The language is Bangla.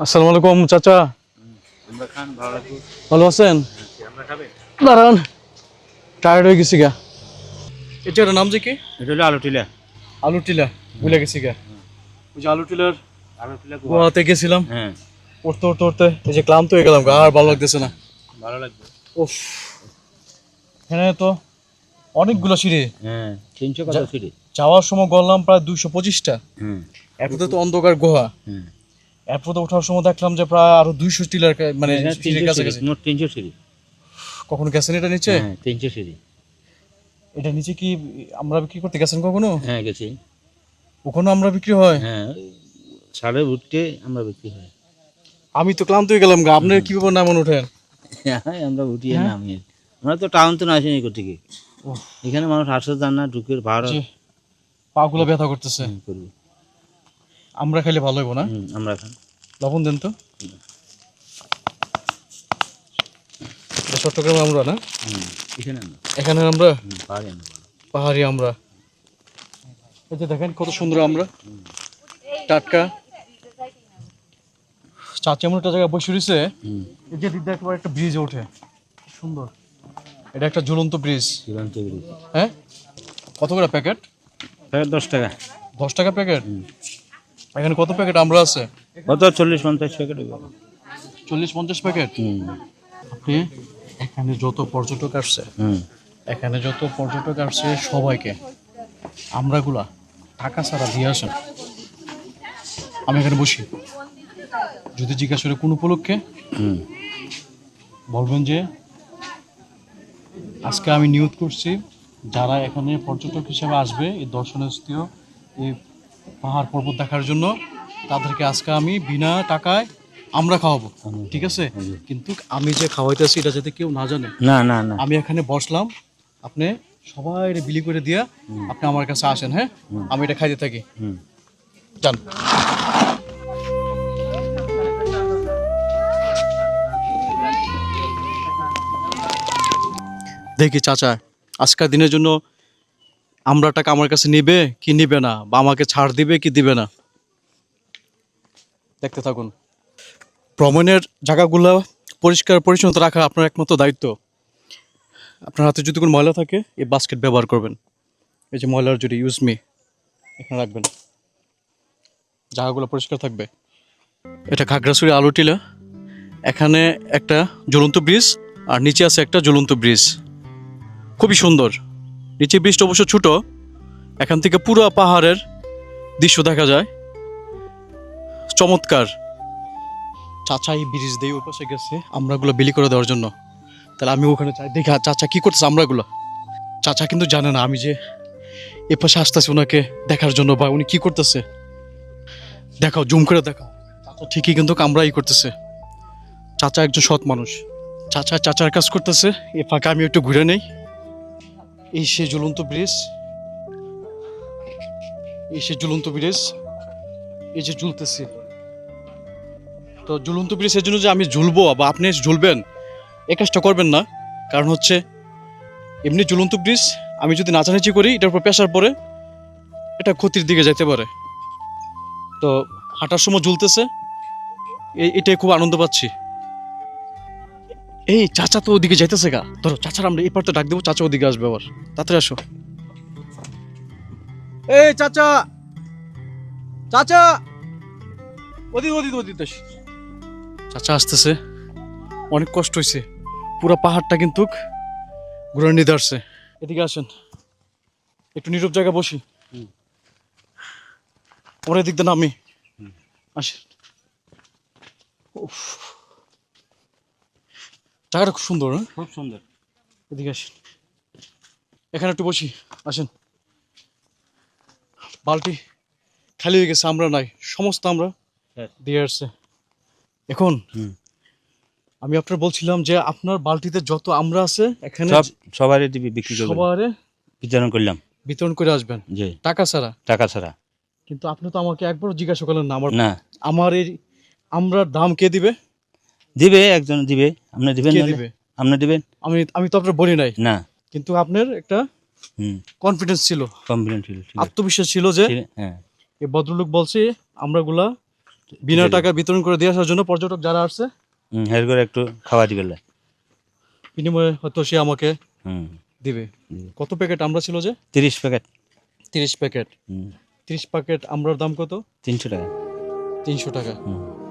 আসসালামু আলাইকুম চাচা। ভালো আছেন? দাঁড়ান, টায়ার্ড হয়ে গেছি গা। এটার নাম যে কি? এটা হলো আলুটিলা। আলুটিলা ভুলে গেছি গা। ওই যে আলুটিলার গোয়াতে গেছিলাম, হ্যাঁ, উঠতে উঠতে উঠতে এই যে ক্লান্ত হয়ে গেলাম, আর ভালো লাগতেছে না। ভালো লাগবে। উফ, এখানে তো অনেকগুলো সিঁড়ি। হ্যাঁ, 300 কত সিঁড়ি। যাওয়ার সময় গড়লাম প্রায় 225টা। হুম, এরপরে তো অন্ধকার গুহা। হুম। এরপরে ওঠার সময় দেখলাম যে প্রায় আরো 200 টিলার মানে এখানে সিঁড়ির 300 সিঁড়ি, কাছাকাছি। মোট 300 সিঁড়ি। কখনো গেছেন এটা নিচে? হ্যাঁ, 300 সিঁড়ি। এটা নিচে কি আমরা বিক্রি করতে গেছেন কখনো? হ্যাঁ, গেছি। ওখানে আমরা বিক্রি হয়? হ্যাঁ, সাড়ে উঠতে আমরা বিক্রি হয়। আমি তো ক্লান্ত হয়ে গেলাম গা। আপনার কি ব্যাপার নামন ওঠেন? হ্যাঁ, আমরা উঠিয়ে হ্যাঁ? নামিয়ে। আমরা তো টাউন তো না আসেনি কোথেকে। উফ, এখানে মানুষ আসে যান না, ঢুকে ভাড়া যে পাগুলো ব্যথা করতেছে। করবে। আমরা খাইলে ভালো হইব না? আমরা খান। লবণ দেন তো। এটা চট্টগ্রামে আমরা না? এখানে আমরা। এখানে আমরা পাহাড়ি আমরা। পাহাড়ি আমরা। এই যে দেখেন কত সুন্দর আমরা, টাটকা। চাচা এমন একটা জায়গায় বসে রয়েছে, এই যে দিক দিয়ে একবার একটা ব্রিজ ওঠে, সুন্দর। এটা একটা ঝুলন্ত ব্রিজ। ঝুলন্ত ব্রিজ। হ্যাঁ, কত করে প্যাকেট? প্যাকেট 10 টাকা। 10 টাকা প্যাকেট? এখানে কত প্যাকেট আমরা আছে? কত 40-50 প্যাকেট হবে। 40-50 প্যাকেট। আপনি এখানে যত পর্যটক আসছে, এখানে যত পর্যটক আসছে সবাইকে আমরাগুলা টাকা ছাড়া দিয়ে আসেন। আমি এখানে বসি, যদি জিজ্ঞাসা করে কোন উপলক্ষে, বলবেন যে আজকে আমি নিয়ত করছি যারা এখানে পর্যটক হিসেবে আসবে এই দর্শনীয় এই পাহাড় পর্বত দেখার জন্য, তাদেরকে আজকে আমি বিনা টাকায় আমরা খাওয়াবো, ঠিক আছে? কিন্তু আমি যে খাওয়াইতেছি এটা যাতে কেউ না জানে। না না না, আমি এখানে বসলাম, আপনি সবাই বিলি করে দিয়া আপনি আমার কাছে আসেন। হ্যাঁ, আমি এটা খাইতে থাকি। যান। দেখি চাচা আজকের দিনের জন্য আমরা টাকা আমার কাছে নিবে কি নিবে না, বা আমাকে ছাড় দিবে কি দিবে না, দেখতে থাকুন। ভ্রমণের জায়গাগুলো পরিষ্কার পরিচ্ছন্নতা রাখা আপনার একমাত্র দায়িত্ব। আপনার হাতে যদি কোনো ময়লা থাকে এই বাস্কেট ব্যবহার করবেন। এই যে ময়লার যদি ইউজ মি এখানে রাখবেন, জায়গাগুলো পরিষ্কার থাকবে। এটা খাগড়াছড়ি আলুটিলা। এখানে একটা ঝুলন্ত ব্রিজ আর নিচে আছে একটা ঝুলন্ত ব্রিজ, খুবই সুন্দর। নিচে ব্রিজটা অবশ্য ছোট, এখান থেকে পুরো পাহাড়ের দৃশ্য দেখা যায়, চমৎকার। চাচা এই ব্রিজ দিয়ে ওই পাশে গেছে আমরাগুলো বিলি করে দেওয়ার জন্য। তাহলে আমি ওখানে চাই দেখি চাচা কি করতেছে আমরাগুলো। চাচা কিন্তু জানে না আমি যে এ পাশে আসতেছি ওনাকে দেখার জন্য, বা উনি কি করতেছে। দেখাও, জুম করে দেখাও। চাচা ঠিকই কিন্তু কামড়াই করতেছে। চাচা একজন সৎ মানুষ। চাচা চাচার কাজ করতেছে, এ ফাঁকা আমি একটু ঘুরে নেই। এই সে ঝুলন্ত ব্রিজ, এই সে ঝুলন্ত ব্রিজ, এই যে ঝুলতেছি। তো ঝুলন্ত ব্রিজের জন্য যে আমি ঝুলবো বা আপনি ঝুলবেন এই কাজটা করবেন না। কারণ হচ্ছে এমনি ঝুলন্ত ব্রিজ আমি যদি নাচানাচি করি এটার উপর প্রেসার পড়ে এটা ক্ষতির দিকে যেতে পারে। তো হাঁটার সময় ঝুলতেছে, এটাই খুব আনন্দ পাচ্ছি। এই চাচা তো ওদিকে যাইতেছে গা, ধরো চাচার আমরা এপার তো ডাক দেবো, চাচা ওদিকে আসবে আবার। তাড়াতাড়ি আসো। এই চাচা, চাচা ওদিক ওদিক ওদিক দেশ। চাচা আসতেছে, অনেক কষ্ট হয়েছে, পুরো পাহাড়টা কিন্তু ঘুরে নিতে আসছে। এদিকে আসেন, একটু নীরব জায়গায় বসি। ওর এদিক দিয়ে নামি আসেন। জায়গাটা খুব সুন্দর, হ্যাঁ খুব সুন্দর। এদিকে আসেন, এখানে একটু বসি, আসেন। বালতি খালি হয়ে গেছে, আমরা নাই, সমস্ত আমরা দিয়ে আসছে। এখন আমি আপনার বলছিলাম যে আপনার বালতিতে যত আমরা আছে এখানে সবারই বিক্রি করব, সবারে বিতরণ করলাম, বিতরণ করে আসবেন জি, টাকা ছাড়া। টাকা ছাড়া। কিন্তু আপনি তো আমাকে একবারও জিজ্ঞাসা করলেন না। না, আমার এই আমরার দাম কে দিবে? দিবে একজন দিবে, আপনি দিবেন কে না দিবে? আপনি দিবেন। আমি আমি তো আপনার বলি নাই না, কিন্তু আপনার একটা কনফিডেন্স ছিল, কমপ্লেন ছিল, আত্মবিশ্বাস ছিল যে হ্যাঁ এই ভদ্রলোক বলছে আমরাগুলা বিনা টাকা বিতরণ করে দিয়ে আসার জন্য পর্যটক যারা আসছে হের করে একটু খাওয়া দিবে বিনিময়ে হয়তো সে আমাকে হুম দিবে। কত প্যাকেট আমরা ছিল যে? 30 প্যাকেট 30 প্যাকেট। 30 প্যাকেট আমরার দাম কত? 300 টাকা 300 টাকা। হুম